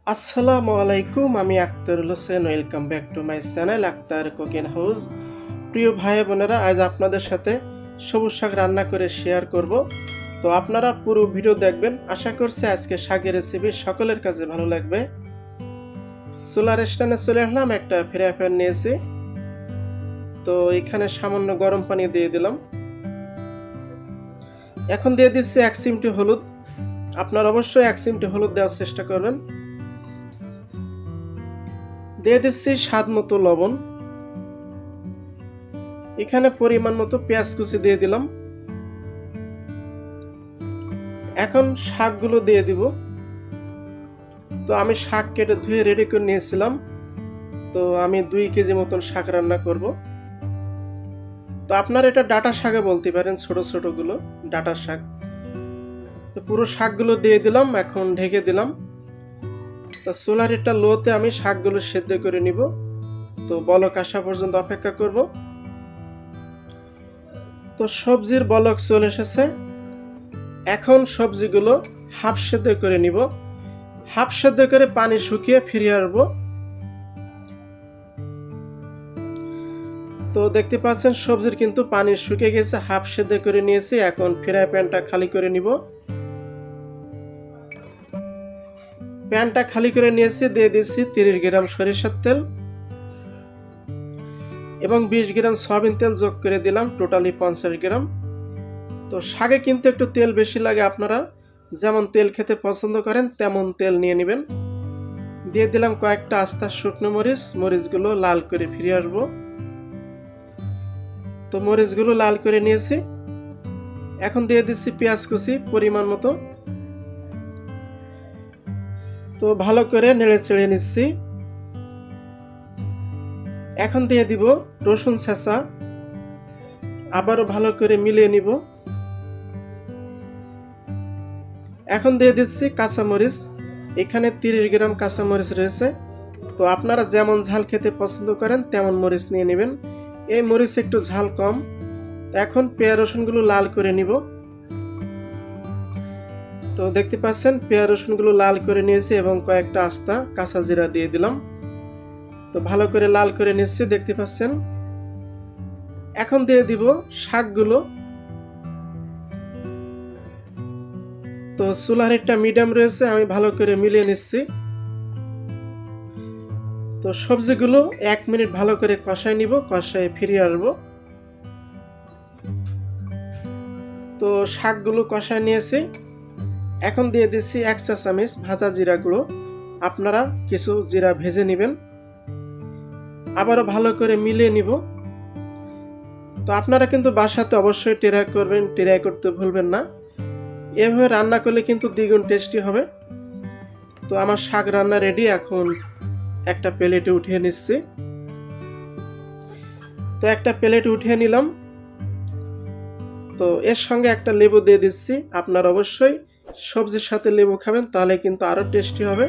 আসসালামু আলাইকুম, আমি Akhtar Hossain. Welcome back to my channel Akhtar cooking house. প্রিয় ভাই বোনেরা, আজ আপনাদের সাথে সবুজ শাক রান্না করে শেয়ার করব। তো আপনারা পুরো ভিডিও দেখবেন। আশা করছি আজকে শাকের রেসিপি সকলের কাছে ভালো লাগবে। চুলার স্ট্যান্ডে চলে আসলাম, একটা ফ্রাই প্যান নিয়েছি। তো এখানে সামান্য গরম পানি দিয়ে দিলাম। এখন দিয়ে দিচ্ছি 1 চিমটি হলুদ। আপনারা অবশ্যই 1 চিমটি হলুদ দেওয়ার চেষ্টা করবেন। দিয়ে দিচ্ছি স্বাদ মতো লবণ। এখানে পরিমাণ মতো পেঁয়াজ কুচি দিয়ে দিলাম। এখন শাকগুলো দিয়ে দিব। তো আমি শাক কেটে ধুয়ে রেডি করে নিয়েছিলাম। তো আমি 2 কেজি মতন শাক রান্না করব। তো আপনারা এটা ডাঁটা শাকে বলতে পারেন, ছোট ছোট গুলো ডাঁটা শাক। তো পুরো শাকগুলো দিয়ে দিলাম, এখন ঢেকে দিলাম। তো চুলার একটা লোতে আমি শাকগুলো সেদ্ধ করে নিব। তো বলক আসা পর্যন্ত অপেক্ষা করব। তো সবজির বলক চলে এসেছে। এখন সবজিগুলো হাফ সেদ্ধ করে নিব। হাফ সেদ্ধ করে পানি শুকিয়ে ফিরে আসবো। তো দেখতে পাচ্ছেন সবজির কিন্তু পানি শুকিয়ে গেছে, হাফ সেদ্ধ করে নিয়েছি। এখন ফ্রাই প্যানটা খালি করে নিব। প্যানটা খালি করে নিয়েছি, দিয়ে দিচ্ছি 30 গ্রাম সরিষার তেল এবং 20 গ্রাম সয়াবিন তেল যোগ করে দিলাম, টোটালি 50 গ্রাম। তো শাকে কিন্তু একটু তেল বেশি লাগে, আপনারা যেমন তেল খেতে পছন্দ করেন তেমন তেল নিয়ে নেবেন। দিয়ে দিলাম কয়েকটা আস্তা শুকনো মরিচ, মরিচগুলো লাল করে ফিরে আসবো। তো মরিচগুলো লাল করে নিয়েছি। এখন দিয়ে দিচ্ছি পেঁয়াজ কুচি পরিমাণ মতো। তো ভালো করে নেড়ে চেড়ে নিচ্ছি। এখন দিয়ে দিব রসুন ছেঁচা, আবারও ভালো করে মিলিয়ে নিব। এখন দিয়ে দিচ্ছি কাঁচামরিচ। এখানে 30 গ্রাম কাঁচামরিচ রয়েছে। তো আপনারা যেমন ঝাল খেতে পছন্দ করেন তেমন মরিচ নিয়ে নেবেন। এই মরিচ একটু ঝাল কম। এখন পেঁয়াজ রসুনগুলো লাল করে নিব। তো দেখতে পাচ্ছেন পেঁয়াজ রসুনগুলো লাল করে নিয়েছি এবং কয়েকটা আস্তা কাঁচা জিরা দিয়ে দিলাম। তো ভালো করে লাল করে নিচ্ছি, দেখতে পাচ্ছেন। এখন দিয়ে দিব শাকগুলো। তো চুলার একটা মিডিয়াম রয়েছে, আমি ভালো করে মিলিয়ে নিচ্ছি। তো সবজিগুলো 1 মিনিট ভালো করে কষাই নিব, কষায় ফিরে আসবো। তো শাকগুলো কষায় নিয়েছি। এখন দিয়ে দিচ্ছি 1 চা চামচ ভাজা জিরা গুঁড়ো। আপনারা কিছু জিরা ভেজে নেবেন। আবারও ভালো করে মিলিয়ে নিব। তো আপনারা কিন্তু বাসাতে অবশ্যই ট্রাই করবেন, ট্রাই করতে ভুলবেন না। এভাবে রান্না করলে কিন্তু দ্বিগুণ টেস্টি হবে। তো আমার শাক রান্না রেডি। এখন একটা প্লেটে উঠিয়ে নিচ্ছি। তো একটা প্লেটে উঠিয়ে নিলাম। তো এর সঙ্গে একটা লেবু দিয়ে দিচ্ছি। আপনারা অবশ্যই সবজির সাথে লেবু খাবেন, তাহলে কিন্তু আরও টেস্টি হবে।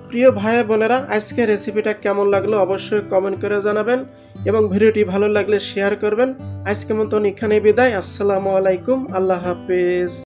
প্রিয় ভাই বোনেরা, আজকের রেসিপিটা কেমন লাগলো অবশ্যই কমেন্ট করে জানাবেন এবং ভিডিওটি ভালো লাগলে শেয়ার করবেন। আজকের মতন এখানেই বিদায়। আসসালামু আলাইকুম, আল্লাহ হাফেজ।